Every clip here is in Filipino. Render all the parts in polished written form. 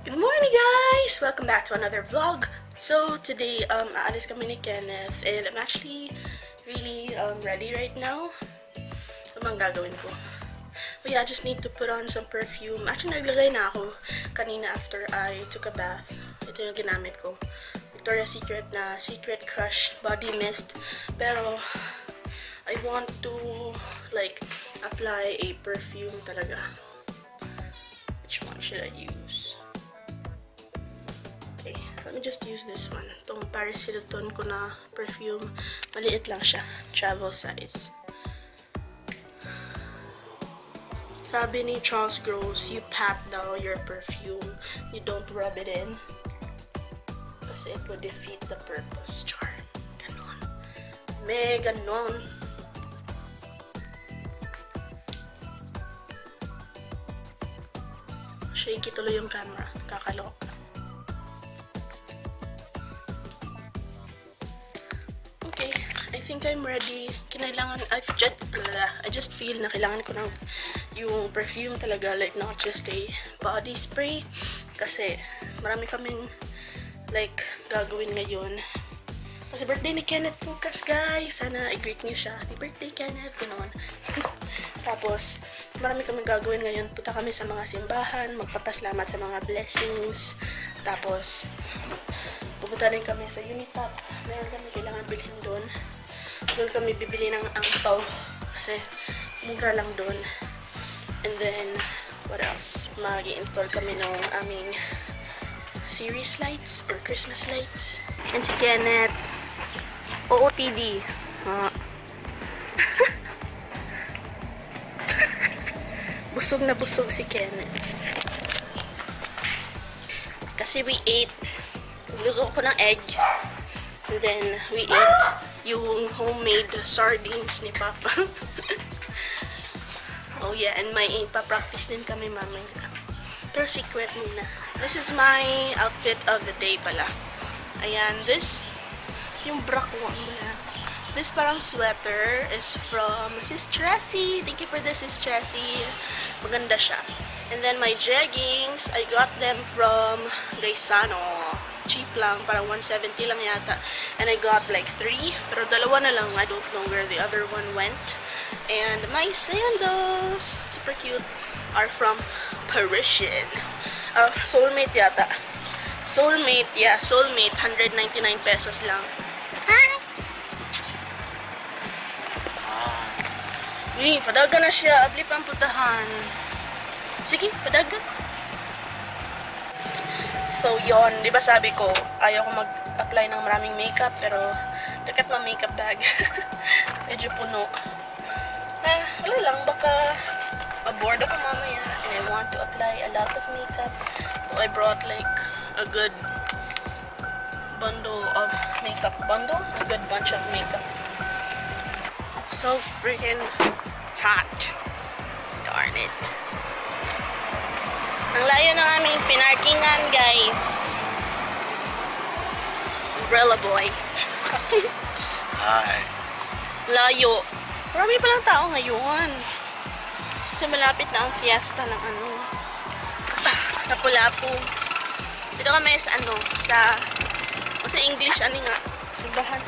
Good morning, guys! Welcome back to another vlog. So today, aalis kami ni Kenneth and I'm actually really ready right now. Ano bang gagawin ko? But yeah, I just need to put on some perfume. Actually, naglagay na ako kanina after I took a bath. Ito yung ginamit ko. Victoria's Secret na Secret Crush Body Mist. Pero, I want to, like, apply a perfume talaga. Which one should I use? Okay, let me just use this one. Itong Paris Hilton ko na perfume. Maliit lang siya. Travel size. Sabi ni Charles Gross, you pat daw your perfume. You don't rub it in. Kasi it would defeat the purpose. Char. Ganon. May ganon. Shaky tuloy yung camera. Kakalok. Okay. I think I'm ready. I just feel na kailangan ko ng yung perfume talaga. Like, not just a body spray. Kasi, marami kaming like, gagawin ngayon. Kasi birthday ni Kenneth bukas, guys. Sana i-greet niyo siya. Happy birthday, Kenneth. Ganoon. Tapos, marami kami gagawin ngayon. Punta kami sa mga simbahan, magpapasalamat sa mga blessings. Tapos, pupunta rin kami sa Unitop. Meron kami kailangan bilhin doon. Doon kami bibili ng angpaw. Kasi, mura lang doon. And then, what else? Mag-i-install kami ng aming series lights or Christmas lights. And si Kenneth, OOTD. Busog na busog si Kenneth. Kasi we ate, luto ko ng egg. And then, we ate yung homemade sardines ni Papa. Oh yeah, and may ipapractice din kami mamaya. Pero secret muna. This is my outfit of the day pala. Ayan, this, yung bra ko, this parang sweater is from Sis Tressie. Thank you for this, Sis Tressie. Maganda siya. And then my jeggings, I got them from Gaisano. Cheap lang, parang 170 lang yata. And I got like 3, pero dalawa na lang. I don't know where the other one went. And my sandals, super cute, are from Parisian. Soulmate yata. Soulmate, yeah, Soulmate, 199 pesos lang. Uy, padaga na siya. Abli pang putahan. Sige, padaga. So, yon, di ba sabi ko, ayaw ko mag-apply ng maraming makeup, pero look at my makeup bag. Medyo puno. Wala lang, baka ma-bored ako mamaya, and I want to apply a lot of makeup. So, I brought like a good bundle of makeup. A good bunch of makeup. So freaking hot. Darn it. Ang layo ng aming pinarkingan, guys. Umbrella boy. Hi. Layo. Marami palang tao ngayon. Kasi malapit na ang fiesta ng Lapu-Lapu. Dito kami sa sa English, nga? Simbahan.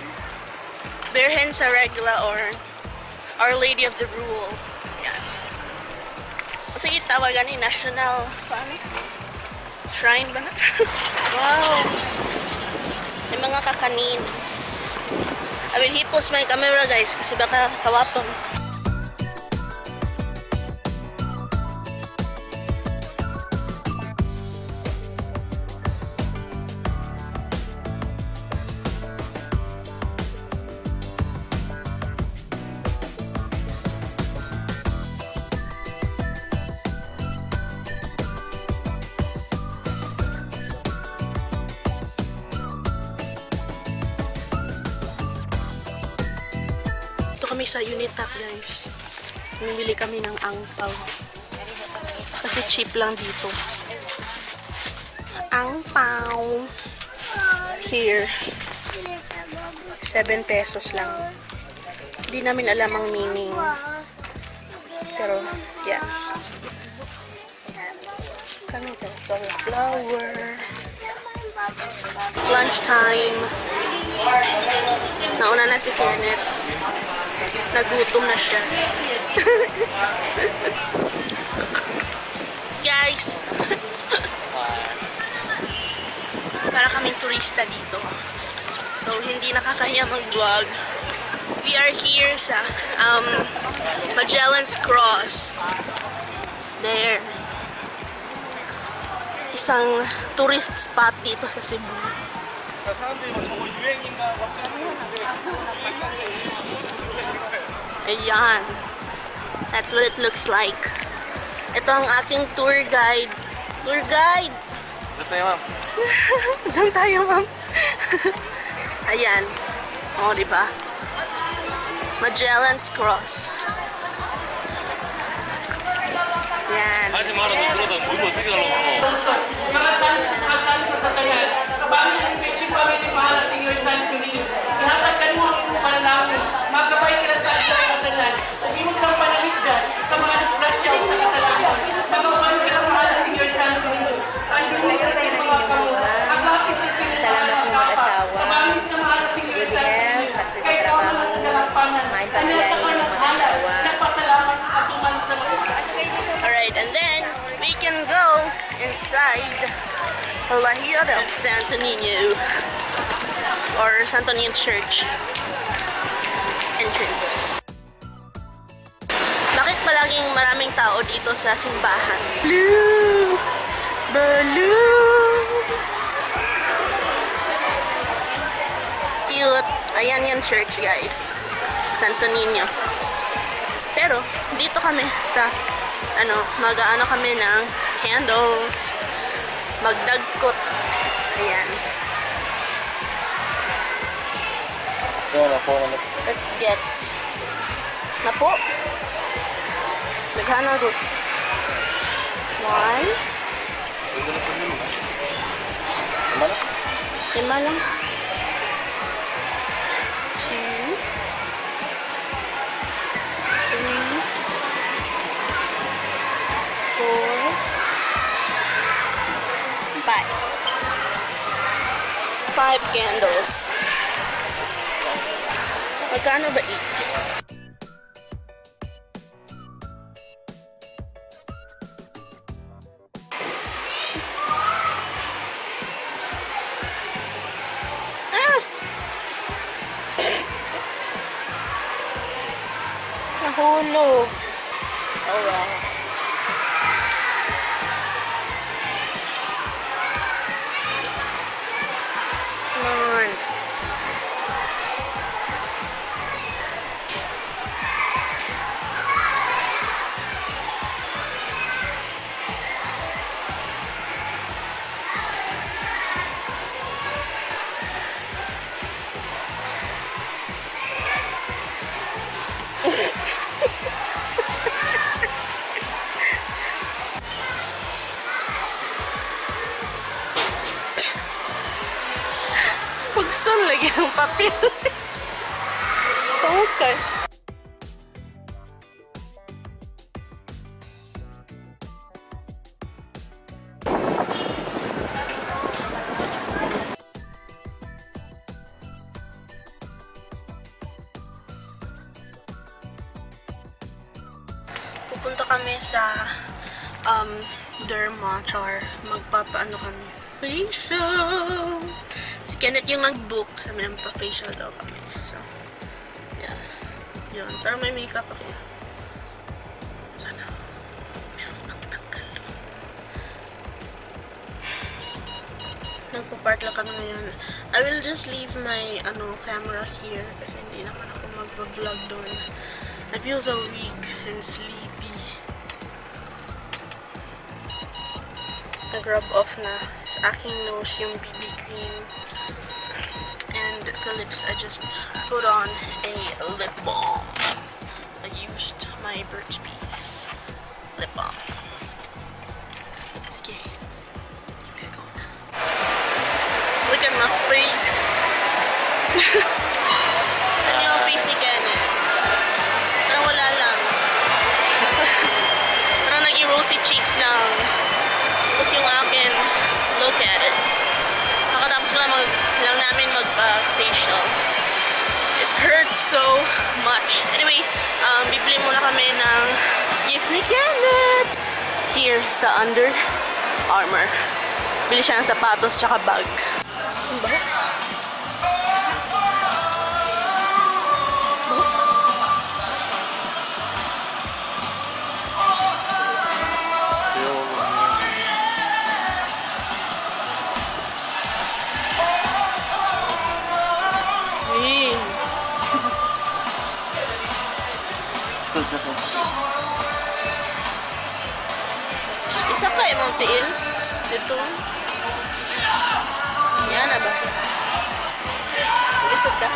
Birhen sa Regla or Our Lady of the Rule. Yan. Sige, tawagan ni National, paano? Shrine ba na? Wow! May mga kakanin. I will hipos my camera, guys, kasi baka kawapon. Kami sa Unitop, guys. Bumili kami ng angpaw. Kasi cheap lang dito. Angpaw. Here. 7 pesos lang. Hindi namin alam ang meaning. Pero, yeah. Kano to? Cauliflower. Lunchtime. Nauna na si Kenneth. Nagutom na siya. Guys! Para kaming turista dito. So, hindi nakakahiya mag-vlog. We are here sa Magellan's Cross. There. Isang tourist spot dito sa Cebu. Ayan. That's what it looks like. Ito ang aking tour guide. Tour guide! Doon tayo, ma'am. Doon tayo, ma'am. Ayan. O, diba? Magellan's Cross. Yan. Mga santo sa tanan, kabami ang peching pa may sumahala sa inyo santo ninyo. Ihatagkan mo ang iyong panalangin, magkabay ka sa ating kasalan, o imusang panalipdan sa mga disgrasya o sa katalaman. Magawan ka ng mahala sa inyo santo ninyo. Ano sa mga kamo, ang lapis sa inyo Salamat ng mag-asawa. kabami sa mahala sa inyo santo ninyo. Success Kaya sa ako trabaho. naman nagalapanan, Main kanya sa pamilya ng mag-asawa. nagpasalamat at tuman sa mga. Alright, and then we can go inside Colegio del Santo Niño or Santo Niño Church entrance. Bakit palaging maraming tao dito sa simbahan? Blue! Blue! Cute! Ayan yung church, guys. Santo Niño. Pero, dito kami sa mag-aano kami ng candles, magdagkot. Ayan. Let's get na po. Naghanagot. 1 5 lang. 2 3 4 5 candles. Magkano ba each? Nahulog. Oh well. Come on. Pagsun lagi ng papel. Sangkay. Pupunta kami sa Derma Char. Magpapaano kami. Facial! Si Kenneth yung nag-book. Sabi namin pa-facial daw kami. So, yeah. Yun. Pero may makeup ako. Sana. Meron ang tanggal. Nagpa-park lang kami ngayon. I will just leave my camera here kasi hindi naman ako mag-vlog doon. I feel so weak and sleepy. Nag-rub off na sa aking nose yung BB cream. And sa lips, I just put on a lip balm. I used my Burt's Bees lip balm. Sige. Here we go na. Look at my face. Ano yung face ni Kenneth? Parang wala lang. Parang naging rosy cheeks lang. Tapos yung akin, look at it. Nakatapos lang namin magpa-facial. It hurts so much. Anyway, bibili muna kami ng gift ni Kenneth here sa Under Armour. Bili siya ng sapatos tsaka bag. Ano ba? Isa ka imong tiil dito. Yan na ba? Lisod ka?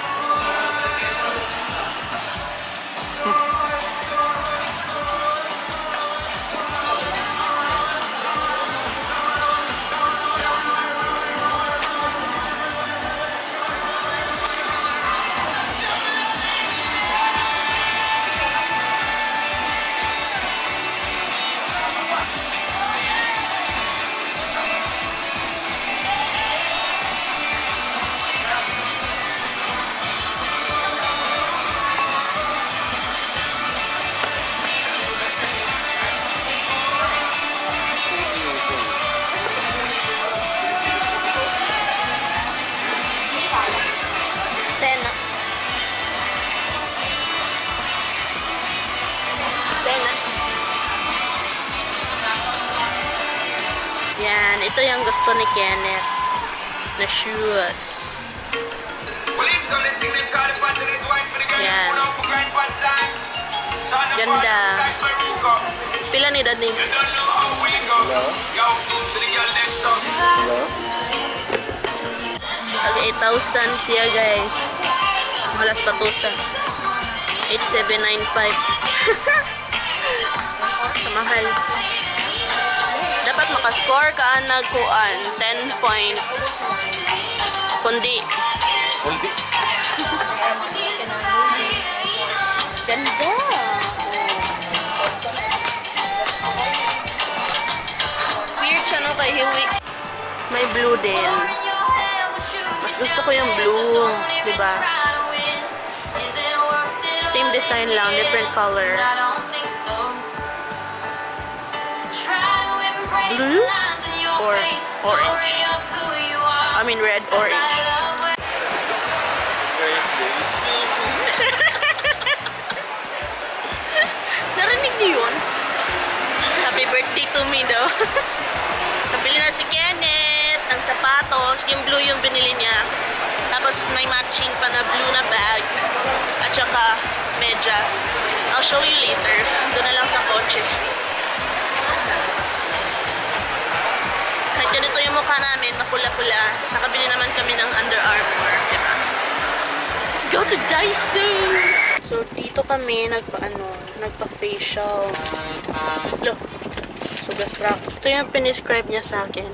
Yan, ito yung gusto ni Kenneth na shoes. Yan. Ganda. Pila ni Daddy? Hello? 8,000 siya guys. Malas patusa. 8,795. Mahal. Dapat makascore ka nagkuan 10 points. Kundi. Ganda. Weird siya no kay Hiwi. May blue din. Mas gusto ko yung blue, di ba? Same design lang, different color. Blue or orange? I mean red, orange. Narinig niyo yun? Happy birthday to me daw. Nabili na si Kenneth ng sapatos. Yung blue yung binili niya. Tapos may matching pa na blue na bag. At saka medyas. I'll show you later. Doon na lang sa kotse. Kahit ganito yung mukha namin, napula-pula. Nakabili naman kami ng Under Armour. Diba? Let's go to Daiso! So, dito kami nagpa-facial. Look. Sugastrap. Ito yung piniscribe niya sa akin.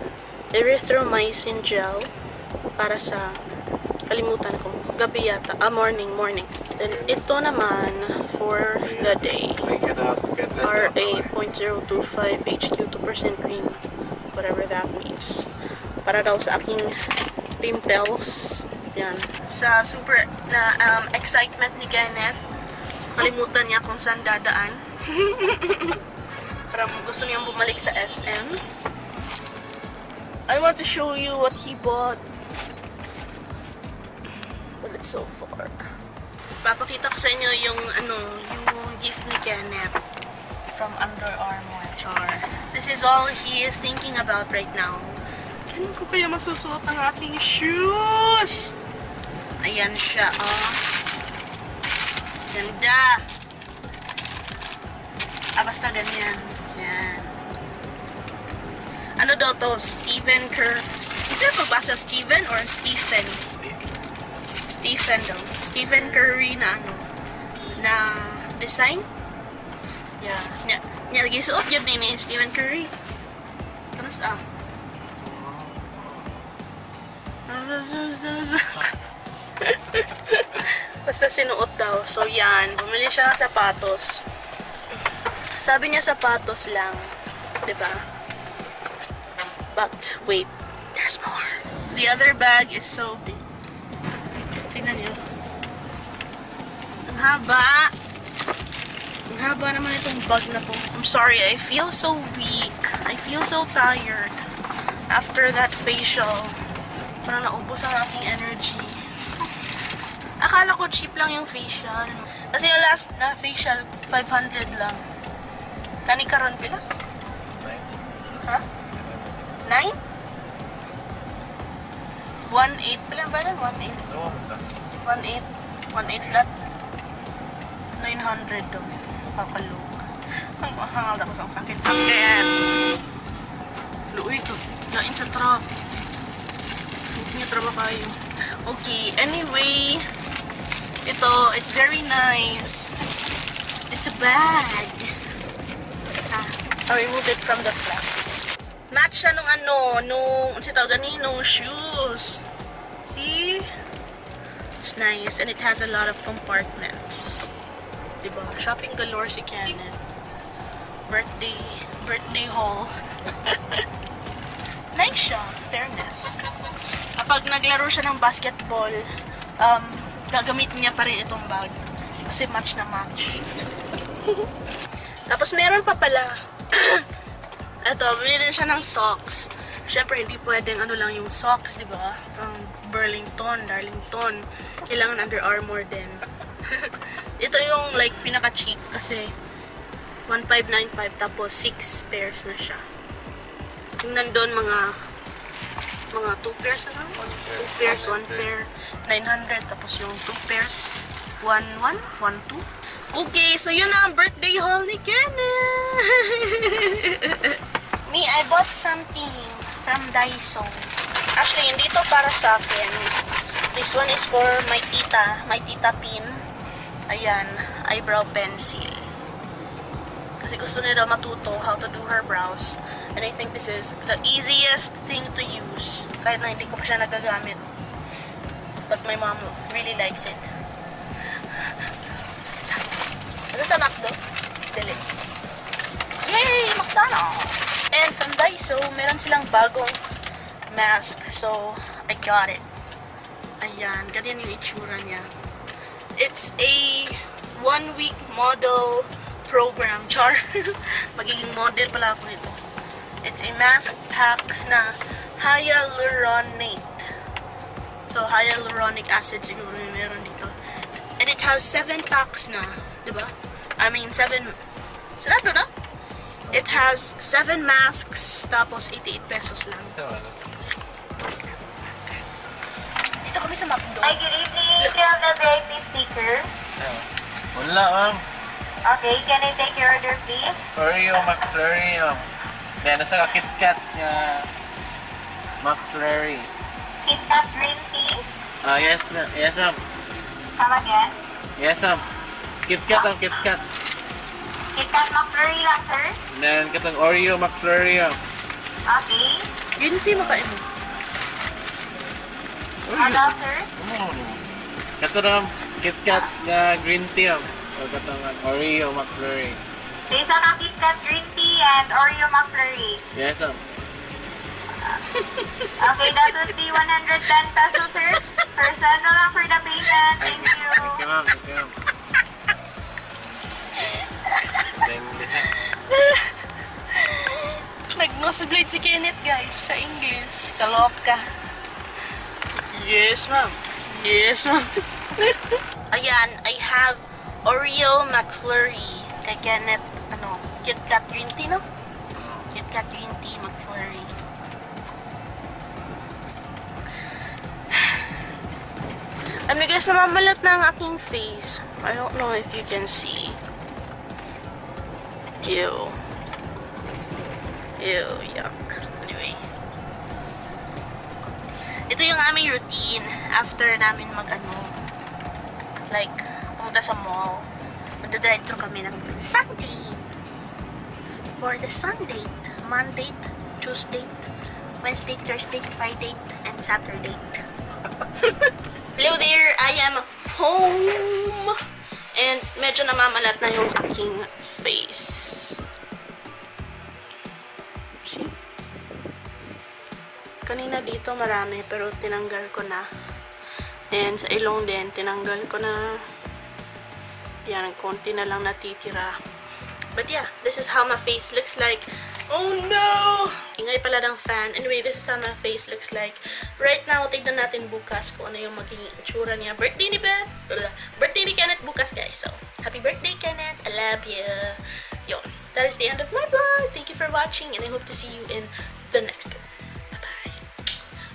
Erythromycin gel. Para sa, kalimutan ko, gabi yata. Morning. Then, ito naman for the day. RA 0.025 HQ 2% cream. Whatever that means. Para daw sa aking pimples. Yan. Sa super na excitement ni Kenneth, kalimutan niya kung saan dadaan. Para gusto niyang bumalik sa SM. I want to show you what he bought. But it's so far. Papakita ko sa inyo yung yung gift ni Kenneth from Under Armour. Char. This is all he is thinking about right now. Kailan ko kaya masusuot ang aking shoes? Ayan siya, oh. Ganda. Basta ganyan. Yan. Ano daw to? Stephen Curry. Is it pagbasa Stephen or Stephen? Stephen daw. Stephen Curry na na design? Yeah. Nya gisuot jud ni Stephen Curry. Kanas Basta sinuot daw. So yan, bumili siya ng sapatos. Sabi niya sapatos lang, 'di ba? But wait. There's more. The other bag is so big. Tingnan niyo. Ang haba. Ang haba naman itong bag na to. I'm sorry, I feel so weak. I feel so tired. After that facial, parang naubos ang aking energy. Akala ko cheap lang yung facial. Kasi yung last na facial, 500 lang. Kani karon pila? Ha? 9? 1.8 pala ba lang? 1.8? 1.8? 1.8 flat? 900 daw. Kakalog. Ang mahal ako sa sakit-sakit. Luoy ko. Lain sa truck. Hindi traba kayo. Okay, anyway. Ito, it's very nice. It's a bag. I removed it from the plastic. Match siya nung si tawag nung shoes. See? It's nice and it has a lot of compartments. Diba? Shopping galore si Kenneth. Birthday haul. Nice siya, fairness. Kapag naglaro siya ng basketball, gagamitin niya pa rin itong bag. Kasi match na match. Tapos meron pa pala. Ito, bili din siya ng socks. Siyempre, hindi pwedeng lang yung socks, di ba? From Burlington, Darlington. Kailangan Under Armour din. Ito yung like pinaka-cheap kasi 1,595 tapos 6 pairs na siya. Yung nandun mga 2 pairs na lang. 2 pairs, 1 pair, 900. Tapos yung 2 pairs, 1,2. Okay, so yun na ang birthday haul ni Kenneth. Me, I bought something from Daiso. Actually, hindi to para sa akin. This one is for my tita Pin. Ayan, eyebrow pencil. Kasi gusto niya daw matuto how to do her brows. And I think this is the easiest thing to use. Kahit na hindi ko pa siya nagagamit. But my mom really likes it. Ano ito, McDo? Dili. Yay! McDonald's! And from Daiso, meron silang bagong mask. So, I got it. Ayan, ganyan yung itsura niya. It's a 1-week model program. Char. Magiging model pala ako nito. It's a mask pack na hyaluronic. So, hyaluronic acid siguro yung meron dito. And it has 7 packs na. Diba? I mean, 7... Sarado na? It has 7 masks, tapos 88 pesos lang. Dito kami sa McDo. Hi, good evening. Still the VIP speaker. Wala, ma'am. Okay, can I take your order, please? Oreo McFlurry, ma'am. Kaya nasa KitKat niya McFlurry. KitKat green tea. Yes, ma'am. Come again. Yes, ma'am. KitKat ang KitKat. KitKat McFlurry lang, sir. And then, katong Oreo McFlurry, ma'am. Okay. Green tea makain mo. Ano, sir? Kato na, KitKat na green tea, ma'am. O katong Oreo McFlurry. There's a KitKat green tea and Oreo McFlurry. Yes, ma'am. Okay, that would be 110 pesos, sir. Percent na lang for the payment. Thank you. Thank you, ma'am. Thank you, ma'am. Nag-nosebleed si Kenneth, guys, sa English. Kalok ka. Yes, ma'am. Yes, ma'am. Ayan, I have Oreo McFlurry. Kay Kenneth, KitKat green tea, no? KitKat green tea McFlurry. Ano guys, namamalat na ang aking face. I don't know if you can see. Ew. Ew, yuck. Anyway. Ito yung aming routine after namin like, pumunta sa mall. Magdadrive-thru kami ng Sunday. For the Sunday, Monday, Tuesday, Wednesday, Thursday, Friday, and Saturday. Hello there, I am home. And medyo namamalat na yung aking face. See? Kanina dito marami, pero tinanggal ko na. And sa ilong din, tinanggal ko na. Yan, konti na lang natitira. But yeah, this is how my face looks like. Oh no! Ingay pala ng fan. Anyway, this is how my face looks like. Right now, tignan natin bukas kung ano yung maging itsura niya. Birthday ni Beth! Birthday ni Kenneth bukas, guys. So, happy birthday, Kenneth! I love you! Yun. That is the end of my vlog. Thank you for watching, and I hope to see you in the next one. Bye-bye!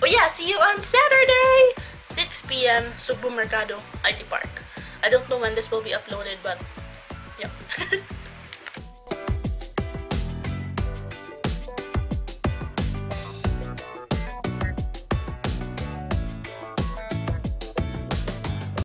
Oh yeah, see you on Saturday! 6 p.m. Subo Mercado, IT Park. I don't know when this will be uploaded, but yeah.